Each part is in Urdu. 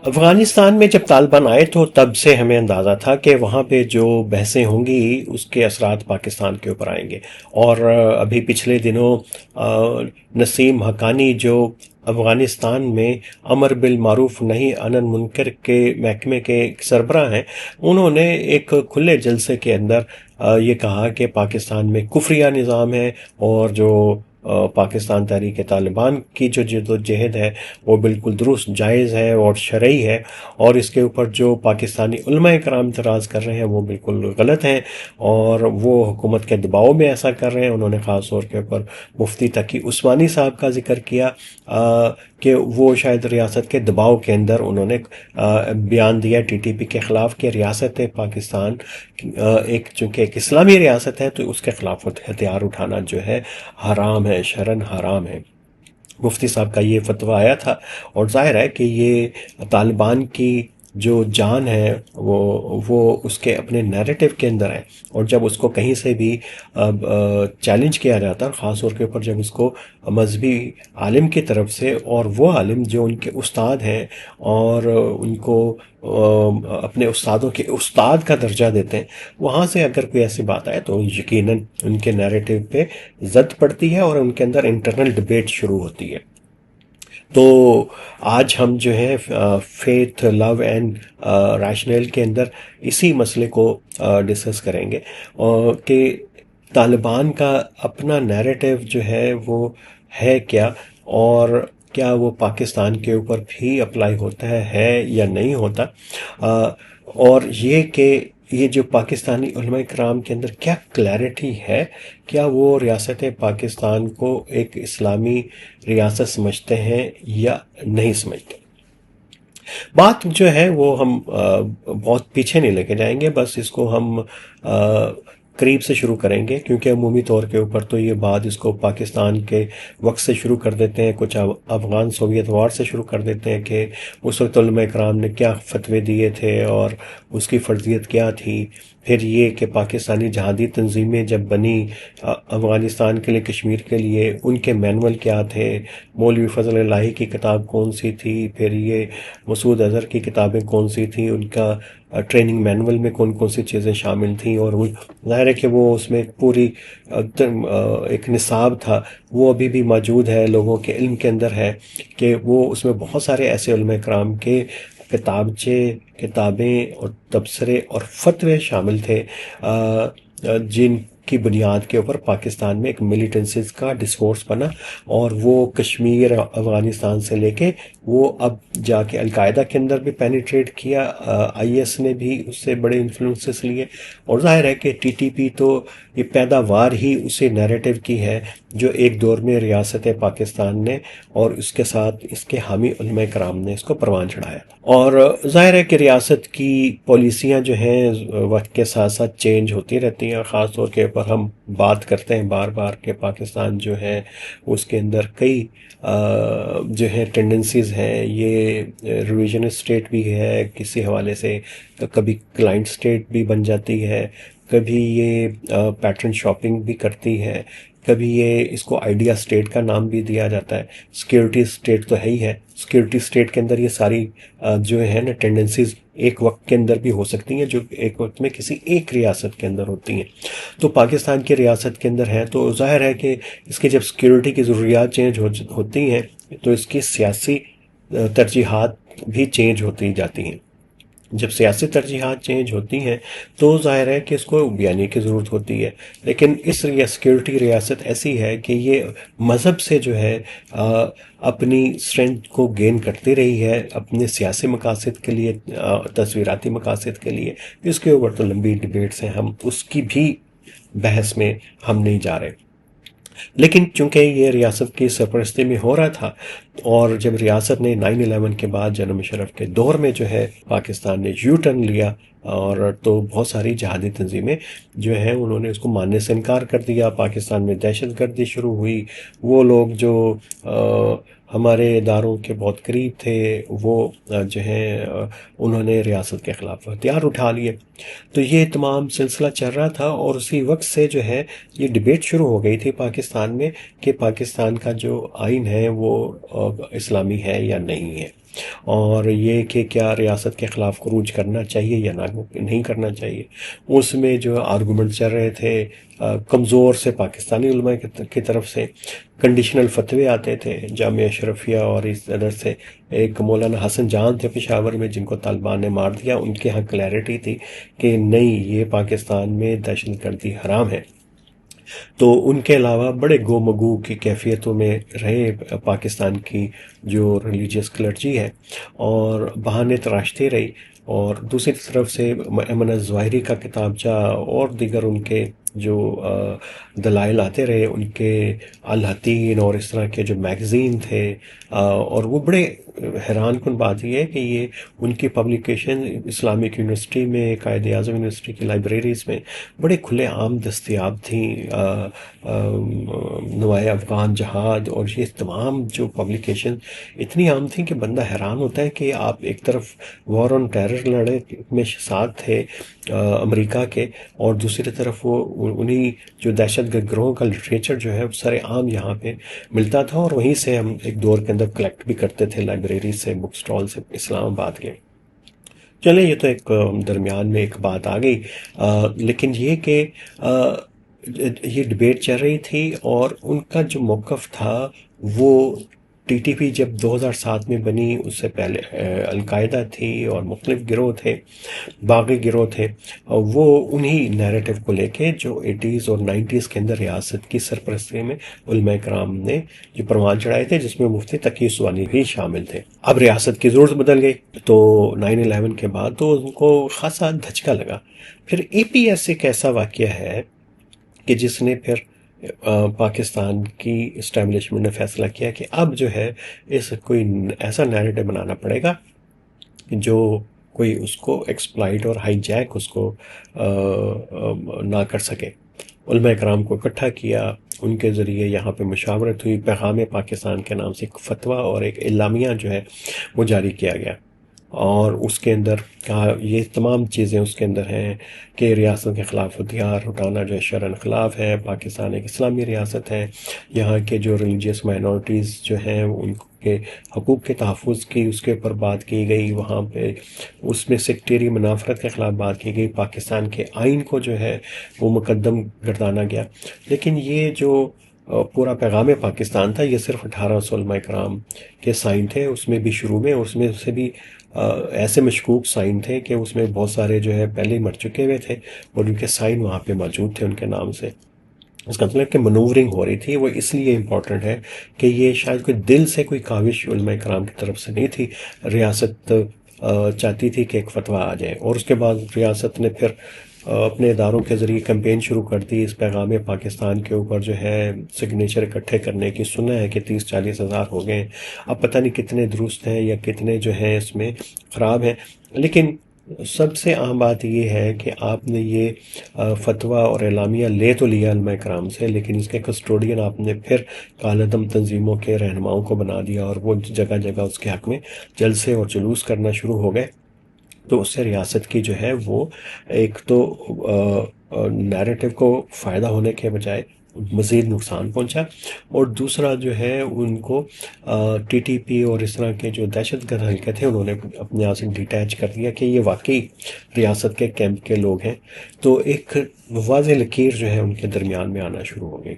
افغانستان میں جب طالبان آئے تو تب سے ہمیں اندازہ تھا کہ وہاں پہ جو بحثیں ہوں گی اس کے اثرات پاکستان کے اوپر آئیں گے، اور ابھی پچھلے دنوں نسیم حقانی جو افغانستان میں امر بالمعروف نہی عن المنکر کے محکمے کے سربراہ ہیں، انہوں نے ایک کھلے جلسے کے اندر یہ کہا کہ پاکستان میں کفریہ نظام ہے، اور جو پاکستان تحریک طالبان کی جو جدوجہد ہے وہ بالکل درست، جائز ہے اور شرعی ہے، اور اس کے اوپر جو پاکستانی علماء کرام اعتراض کر رہے ہیں وہ بالکل غلط ہیں، اور وہ حکومت کے دباؤ میں ایسا کر رہے ہیں۔ انہوں نے خاص طور کے اوپر مفتی تقی عثمانی صاحب کا ذکر کیا کہ وہ شاید ریاست کے دباؤ کے اندر انہوں نے بیان دیا ٹی ٹی پی کے خلاف کہ ریاست پاکستان ایک چونکہ ایک اسلامی ریاست ہے تو اس کے خلاف ہتھیار اٹھانا جو ہے حرام ہے، شرعاً حرام ہے۔ مفتی صاحب کا یہ فتویٰ آیا تھا، اور ظاہر ہے کہ یہ طالبان کی جو جان ہے وہ اس کے اپنے نیریٹو کے اندر ہے، اور جب اس کو کہیں سے بھی چیلنج کیا جاتا ہے، خاص طور کے اوپر جب اس کو مذہبی عالم کی طرف سے، اور وہ عالم جو ان کے استاد ہیں اور ان کو اپنے استادوں کے استاد کا درجہ دیتے ہیں، وہاں سے اگر کوئی ایسی بات آئے تو یقیناً ان کے نیریٹو پہ زد پڑتی ہے اور ان کے اندر انٹرنل ڈبیٹ شروع ہوتی ہے۔ تو آج ہم جو ہے فیتھ، لو اینڈ ریشنل کے اندر اسی مسئلے کو ڈسکس کریں گے، کہ طالبان کا اپنا نیریٹو جو ہے وہ ہے کیا، اور کیا وہ پاکستان کے اوپر بھی اپلائی ہوتا ہے یا نہیں ہوتا، اور یہ کہ یہ جو پاکستانی علماء کرام کے اندر کیا کلیئرٹی ہے، کیا وہ ریاست پاکستان کو ایک اسلامی ریاست سمجھتے ہیں یا نہیں سمجھتے۔ بات جو ہے وہ ہم بہت پیچھے نہیں لے کے جائیں گے، بس اس کو ہم قریب سے شروع کریں گے، کیونکہ عمومی طور کے اوپر تو یہ بات اس کو پاکستان کے وقت سے شروع کر دیتے ہیں، کچھ افغان سوویت وار سے شروع کر دیتے ہیں کہ اس وقت علماء کرام نے کیا فتوے دیے تھے اور اس کی فرضیت کیا تھی، پھر یہ کہ پاکستانی جہادی تنظیمیں جب بنی افغانستان کے لیے، کشمیر کے لیے، ان کے مینول کیا تھے، مولوی فضل الہی کی کتاب کون سی تھی، پھر یہ مسعود اظہر کی کتابیں کون سی تھیں، ان کا ٹریننگ مینول میں کون کون سی چیزیں شامل تھیں، اور وہ ظاہر ہے کہ وہ اس میں پوری ایک نصاب تھا، وہ ابھی بھی موجود ہے، لوگوں کے علم کے اندر ہے کہ وہ اس میں بہت سارے ایسے علماء کرام کے کتابیں اور تبصرے اور فتوے شامل تھے جن کی بنیاد کے اوپر پاکستان میں ایک ملیٹنسز کا ڈسکورس بنا، اور وہ کشمیر افغانستان سے لے کے وہ اب جا کے القاعدہ کے اندر بھی پینیٹریٹ کیا، آئی ایس نے بھی اس سے بڑے انفلوئنسز لیے، اور ظاہر ہے کہ ٹی ٹی پی تو یہ پیداوار ہی اسی نیریٹو کی ہے جو ایک دور میں ریاست پاکستان نے اور اس کے ساتھ اس کے حامی علماء کرام نے اس کو پروان چڑھایا، اور ظاہر ہے کہ ریاست کی پالیسیاں جو ہیں وقت کے ساتھ ساتھ چینج ہوتی رہتی ہیں، خاص طور کے اوپر ہم بات کرتے ہیں بار بار کہ پاکستان جو ہے اس کے اندر کئی جو ہے ٹینڈنسیز ہیں، یہ ریویژن اسٹیٹ بھی ہے کسی حوالے سے، کبھی کلائنٹ اسٹیٹ بھی بن جاتی ہے، کبھی یہ پیٹرن شاپنگ بھی کرتی ہے، کبھی یہ اس کو آئیڈیا اسٹیٹ کا نام بھی دیا جاتا ہے، سیکیورٹی اسٹیٹ تو ہے ہی ہے، سیکیورٹی اسٹیٹ کے اندر یہ ساری جو ہے نا ٹینڈنسیز ایک وقت کے اندر بھی ہو سکتی ہیں جو ایک وقت میں کسی ایک ریاست کے اندر ہوتی ہیں، تو پاکستان کی ریاست کے اندر ہے، تو ظاہر ہے کہ اس کی جب سیکیورٹی کی ضروریات چینج ہوتی ہیں تو اس کی سیاسی ترجیحات بھی چینج ہوتی جاتی ہیں۔ جب سیاسی ترجیحات چینج ہوتی ہیں تو ظاہر ہے کہ اس کو بیانیے کی ضرورت ہوتی ہے، لیکن اس سیکیورٹی ریاست ایسی ہے کہ یہ مذہب سے جو ہے اپنی اسٹرینتھ کو گین کرتی رہی ہے اپنے سیاسی مقاصد کے لیے، تصویراتی مقاصد کے لیے، اس کے اوپر تو لمبی ڈیبیٹس ہیں، ہم اس کی بھی بحث میں ہم نہیں جا رہے، لیکن چونکہ یہ ریاست کی سرپرستی میں ہو رہا تھا، اور جب ریاست نے 9/11 کے بعد جنرل مشرف کے دور میں جو ہے پاکستان نے یو ٹرن لیا، اور تو بہت ساری جہادی تنظیمیں جو ہیں انہوں نے اس کو ماننے سے انکار کر دیا، پاکستان میں دہشت گردی شروع ہوئی، وہ لوگ جو ہمارے اداروں کے بہت قریب تھے وہ جو ہیں انہوں نے ریاست کے خلاف ہتھیار اٹھا لیے، تو یہ تمام سلسلہ چل رہا تھا، اور اسی وقت سے جو ہے یہ ڈیبیٹ شروع ہو گئی تھی پاکستان میں کہ پاکستان کا جو آئین ہے وہ اسلامی ہے یا نہیں ہے۔ اور یہ کہ کیا ریاست کے خلاف خروج کرنا چاہیے یا نہیں کرنا چاہیے، اس میں جو آرگومنٹ چل رہے تھے کمزور سے پاکستانی علماء کی طرف سے کنڈیشنل فتوے آتے تھے جامعہ اشرفیہ، اور اس طرح سے ایک مولانا حسن جان تھے پشاور میں جن کو طالبان نے مار دیا، ان کے ہاں کلیئرٹی تھی کہ نہیں، یہ پاکستان میں دہشت گردی حرام ہے۔ تو ان کے علاوہ بڑے گو مگو کی کیفیتوں میں رہے پاکستان کی جو ریلیجیس کلرجی ہے، اور بہانے تراشتی رہی، اور دوسری طرف سے ایمن الظواہری کا کتابچہ اور دیگر ان کے جو دلائل آتے رہے، ان کے الحتین اور اس طرح کے جو میگزین تھے، اور وہ بڑے حیران کن بات یہ ہے کہ یہ ان کی پبلیکیشن اسلامک یونیورسٹی میں، قائد اعظم یونیورسٹی کی لائبریریز میں بڑے کھلے عام دستیاب تھیں۔ نوائے افغان جہاد اور یہ تمام جو پبلیکیشن اتنی عام تھیں کہ بندہ حیران ہوتا ہے کہ آپ ایک طرف وار آن ٹیرر لڑے میں ساتھ تھے امریکہ کے، اور دوسری طرف وہ انہی جو دہشت گرد گروہوں کا لٹریچر جو ہے سر عام یہاں پہ ملتا تھا، اور وہیں سے ہم ایک دور کے اندر کلیکٹ بھی کرتے تھے لائبریری سے، بک سٹال سے اسلام آباد کے۔ چلیں، یہ تو ایک درمیان میں ایک بات آ گئی، لیکن یہ کہ یہ ڈبیٹ چل رہی تھی، اور ان کا جو موقف تھا وہ ٹی ٹی پی جب 2007 میں بنی اس سے پہلے القاعدہ تھی اور مختلف گروہ تھے، باغی گروہ تھے، وہ انہی نیریٹو کو لے کے جو 80s اور 90s کے اندر ریاست کی سرپرستی میں علماء کرام نے جو پروان چڑھائے تھے، جس میں مفتی تقی سوانی بھی شامل تھے۔ اب ریاست کی ضرورت بدل گئی تو 9/11 کے بعد تو ان کو خاصا دھچکا لگا۔ پھر ای پی ایس ایک ایسا واقعہ ہے کہ جس نے پھر پاکستان کی اسٹیبلشمنٹ نے فیصلہ کیا کہ اب جو ہے اس کوئی ایسا نیریٹو بنانا پڑے گا جو کوئی اس کو ایکسپلائٹ اور ہائی جیک اس کو نہ کر سکے۔ علماء کرام کو اکٹھا کیا، ان کے ذریعے یہاں پہ مشاورت ہوئی، پیغام پاکستان کے نام سے ایک فتویٰ اور ایک اعلامیہ جو ہے وہ جاری کیا گیا، اور اس کے اندر کہا یہ تمام چیزیں اس کے اندر ہیں کہ ریاست کے خلاف ہتھیار اٹھانا جو ہے شرعاً خلاف ہے، پاکستان ایک اسلامی ریاست ہے، یہاں کے جو ریلیجیس مائنورٹیز جو ہیں ان کے حقوق کے تحفظ کی اس کے اوپر بات کی گئی، وہاں پہ اس میں سیکٹری منافرت کے خلاف بات کی گئی، پاکستان کے آئین کو جو ہے وہ مقدم گردانا گیا۔ لیکن یہ جو پورا پیغام پاکستان تھا یہ صرف 1800 علماء کرام کے سائن تھے، اس میں بھی شروع میں، اس میں سے بھی ایسے مشکوک سائن تھے کہ اس میں بہت سارے جو ہے پہلے ہی مر چکے ہوئے تھے، اور ان کے سائن وہاں پہ موجود تھے ان کے نام سے۔ اس کا مطلب کہ منورنگ ہو رہی تھی، وہ اس لیے امپورٹنٹ ہے کہ یہ شاید کوئی دل سے کوئی کاوش علماء کرام کی طرف سے نہیں تھی، ریاست چاہتی تھی کہ ایک فتویٰ آ جائے، اور اس کے بعد ریاست نے پھر اپنے اداروں کے ذریعے کیمپین شروع کر دی اس پیغام پاکستان کے اوپر جو ہے سگنیچر اکٹھے کرنے کی۔ سنا ہے کہ 30-40 ہزار ہو گئے ہیں، اب پتہ نہیں کتنے درست ہیں یا کتنے جو ہیں اس میں خراب ہیں، لیکن سب سے عام بات یہ ہے کہ آپ نے یہ فتویٰ اور اعلامیہ لے تو لیا علماء کرام سے، لیکن اس کے کسٹوڈین آپ نے پھر کالعدم تنظیموں کے رہنماؤں کو بنا دیا، اور وہ جگہ جگہ اس کے حق میں جلسے اور جلوس کرنا شروع ہو گئے۔ تو اس سے ریاست کی جو ہے وہ ایک تو نیریٹو کو فائدہ ہونے کے بجائے مزید نقصان پہنچا، اور دوسرا جو ہے ان کو ٹی ٹی پی اور اس طرح کے جو دہشت گرد حلقے تھے انہوں نے اپنے آپ سے ڈیٹیچ کر دیا کہ یہ واقعی ریاست کے کیمپ کے لوگ ہیں، تو ایک واضح لکیر جو ہے ان کے درمیان میں آنا شروع ہو گئی۔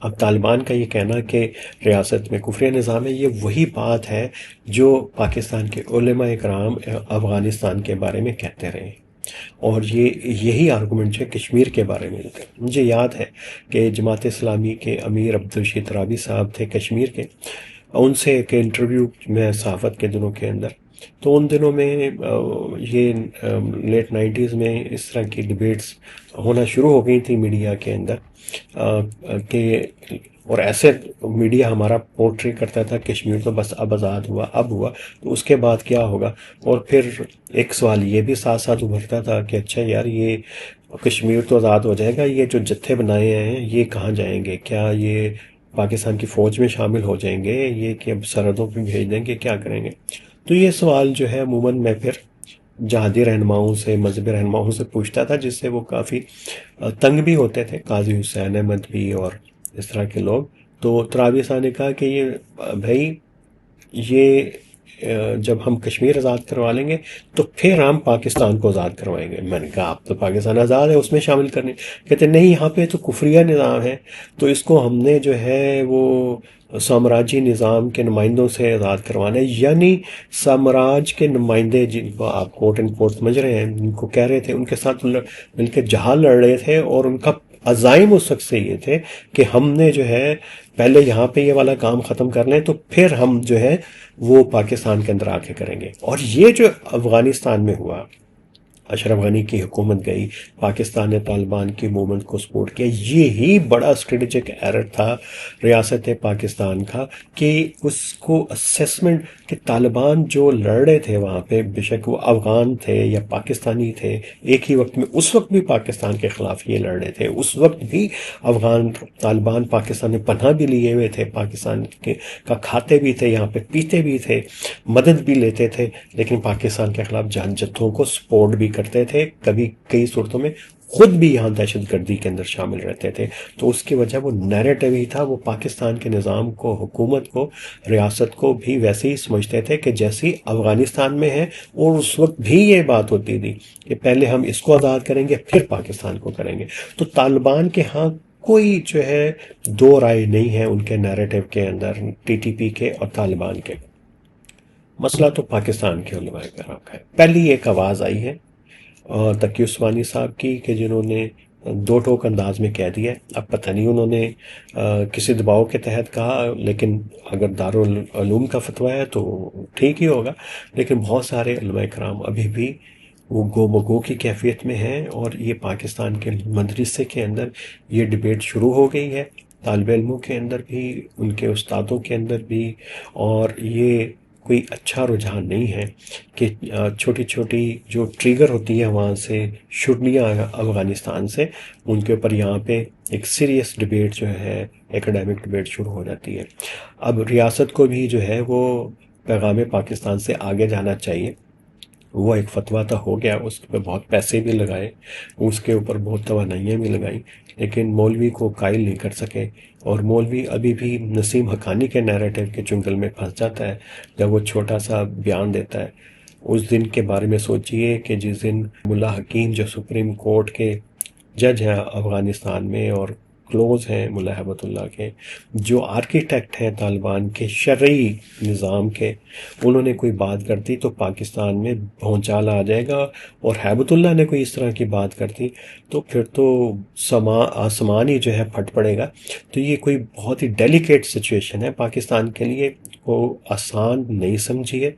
اب طالبان کا یہ کہنا کہ ریاست میں کفری نظام ہے، یہ وہی بات ہے جو پاکستان کے علماء کرام افغانستان کے بارے میں کہتے رہے، اور یہی آرگومنٹ ہے کشمیر کے بارے میں۔ مجھے یاد ہے کہ جماعت اسلامی کے امیر عبدالرشید رابی صاحب تھے کشمیر کے، ان سے ایک انٹرویو میں صحافت کے دنوں کے اندر، تو ان دنوں میں یہ لیٹ 90s میں اس طرح کی ڈبیٹس ہونا شروع ہو گئی تھی میڈیا کے اندر، کہ اور ایسے میڈیا ہمارا پورٹری کرتا تھا کشمیر تو بس اب آزاد ہوا، اب ہوا تو اس کے بعد کیا ہوگا، اور پھر ایک سوال یہ بھی ساتھ ساتھ ابھرتا تھا کہ اچھا یار یہ کشمیر تو آزاد ہو جائے گا، یہ جو جتھے بنائے ہیں یہ کہاں جائیں گے، کیا یہ پاکستان کی فوج میں شامل ہو جائیں گے، یہ کہ اب سرحدوں پہ بھیج دیں گے، کیا کریں گے؟ تو یہ سوال جو ہے عموماً میں پھر جہادی رہنماؤں سے، مذہبی رہنماؤں سے پوچھتا تھا، جس سے وہ کافی تنگ بھی ہوتے تھے، قاضی حسین احمد بھی اور اس طرح کے لوگ۔ تو تراوی صاحب نے کہا کہ یہ بھائی یہ جب ہم کشمیر آزاد کروا لیں گے تو پھر ہم پاکستان کو آزاد کروائیں گے۔ میں نے کہا آپ تو پاکستان آزاد ہے، اس میں شامل کرنے، کہتے نہیں یہاں پہ تو کفریہ نظام ہے، تو اس کو ہم نے جو ہے وہ سامراجی نظام کے نمائندوں سے آزاد کروانا ہے، یعنی سامراج کے نمائندے جن کو آپ کوٹ اینڈ کوٹ سمجھ رہے ہیں، ان کو کہہ رہے تھے، ان کے ساتھ مل کے جہاد لڑ رہے تھے، اور ان کا عزائم اس وقت سے یہ تھے کہ ہم نے جو ہے پہلے یہاں پہ یہ والا کام ختم کر لیں تو پھر ہم جو ہے وہ پاکستان کے اندر آ کے کریں گے۔ اور یہ جو افغانستان میں ہوا، اشرف غنی کی حکومت گئی، پاکستان نے طالبان کی موومنٹ کو سپورٹ کیا، یہی بڑا اسٹریٹجک ایرر تھا ریاست پاکستان کا، کہ اس کو اسیسمنٹ کہ طالبان جو لڑ رہے تھے وہاں پہ، بے شک وہ افغان تھے یا پاکستانی تھے ایک ہی وقت میں، اس وقت بھی پاکستان کے خلاف یہ لڑ رہے تھے، اس وقت بھی افغان طالبان پاکستان میں پناہ بھی لیے ہوئے تھے، پاکستان کے کا کھاتے بھی تھے، یہاں پہ پیتے بھی تھے، مدد بھی لیتے تھے، لیکن پاکستان کے خلاف جنگ جتھوں کو سپورٹ بھی کرتے تھے، کبھی کئی صورتوں میں خود بھی یہاں دہشت گردی کے اندر شامل رہتے تھے۔ تو اس کی وجہ وہ نیریٹو ہی تھا، وہ پاکستان کے نظام کو، حکومت کو، ریاست کو بھی ویسے ہی سمجھتے تھے کہ جیسی افغانستان میں ہے، اور اس وقت بھی یہ بات ہوتی تھی کہ پہلے ہم اس کو آزاد کریں گے پھر پاکستان کو کریں گے۔ تو طالبان کے ہاں کوئی جو ہے دو رائے نہیں ہے ان کے نیریٹو کے اندر، ٹی ٹی پی کے اور طالبان کے۔ مسئلہ تو پاکستان کے علماء کرام کا ہے۔ پہلی ایک آواز آئی ہے تقی عثمانی صاحب کی، کہ جنہوں نے دو ٹوک انداز میں کہہ دیا، اب پتہ نہیں انہوں نے کسی دباؤ کے تحت کہا، لیکن اگر دارالعلوم کا فتویٰ ہے تو ٹھیک ہی ہوگا، لیکن بہت سارے علماء کرام ابھی بھی وہ گو بگو کی کیفیت میں ہیں، اور یہ پاکستان کے مدرسے کے اندر یہ ڈبیٹ شروع ہو گئی ہے، طالب علموں کے اندر بھی، ان کے استادوں کے اندر بھی، اور یہ کوئی اچھا رجحان نہیں ہے کہ چھوٹی چھوٹی جو ٹریگر ہوتی ہے وہاں سے شرنیاں افغانستان سے، ان کے اوپر یہاں پہ ایک سیریس ڈبیٹ جو ہے، ایکڈیمک ڈبیٹ شروع ہو جاتی ہے۔ اب ریاست کو بھی جو ہے وہ پیغام پاکستان سے آگے جانا چاہیے۔ وہ ایک فتویٰ تو ہو گیا، اس پہ بہت پیسے بھی لگائے، اس کے اوپر بہت توانائیاں بھی لگائیں، لیکن مولوی کو قائل نہیں کر سکے، اور مولوی ابھی بھی نسیم حقانی کے نیریٹو کے چنگل میں پھنس جاتا ہے جب وہ چھوٹا سا بیان دیتا ہے۔ اس دن کے بارے میں سوچئے کہ جس دن ملا حکیم جو سپریم کورٹ کے جج ہیں افغانستان میں اور کلوز ہیں ملا ہیبت اللہ کے، جو آرکیٹیکٹ ہیں طالبان کے شرعی نظام کے، انہوں نے کوئی بات کر دی تو پاکستان میں بھونچال آ جائے گا، اور ہیبت اللہ نے کوئی اس طرح کی بات کر دی تو پھر تو آسمان ہی جو ہے پھٹ پڑے گا۔ تو یہ کوئی بہت ہی ڈیلیکیٹ سچویشن ہے پاکستان کے لیے، وہ آسان نہیں سمجھیے،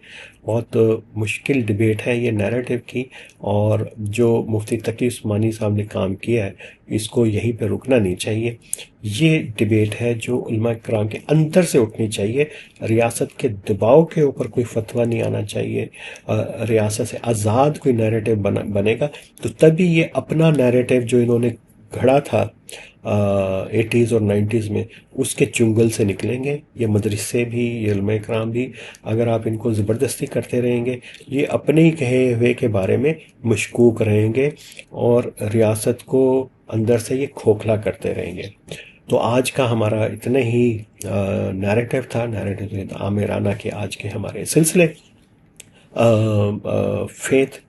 بہت مشکل ڈبیٹ ہے یہ نیریٹو کی، اور جو مفتی تقی عثمانی صاحب نے کام کیا ہے اس کو یہیں پہ رکنا نہیں چاہیے۔ یہ ڈبیٹ ہے جو علماء کرام کے اندر سے اٹھنی چاہیے، ریاست کے دباؤ کے اوپر کوئی فتویٰ نہیں آنا چاہیے، ریاست سے آزاد کوئی نیریٹو بنے گا تو تبھی یہ اپنا نیریٹو جو انہوں نے گھڑا تھا ایٹیز اور نائنٹیز میں، اس کے چنگل سے نکلیں گے۔ یہ مدرسے بھی، یہ علماء کرام بھی، اگر آپ ان کو زبردستی کرتے رہیں گے، یہ اپنے ہی کہے ہوئے کے بارے میں مشکوک رہیں گے، اور ریاست کو اندر سے یہ کھوکھلا کرتے رہیں گے۔ تو آج کا ہمارا اتنا ہی نیریٹو تھا، نیریٹو عامرانہ کے آج کے ہمارے سلسلے فیتھ،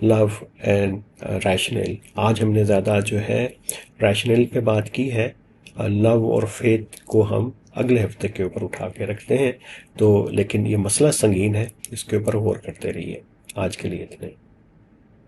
لو اینڈ ریشنل۔ آج ہم نے زیادہ جو ہے ریشنل پہ بات کی ہے، لو اور فیتھ کو ہم اگلے ہفتے کے اوپر اٹھا کے رکھتے ہیں، تو لیکن یہ مسئلہ سنگین ہے، اس کے اوپر غور کرتے رہیے۔ آج کے لیے اتنے۔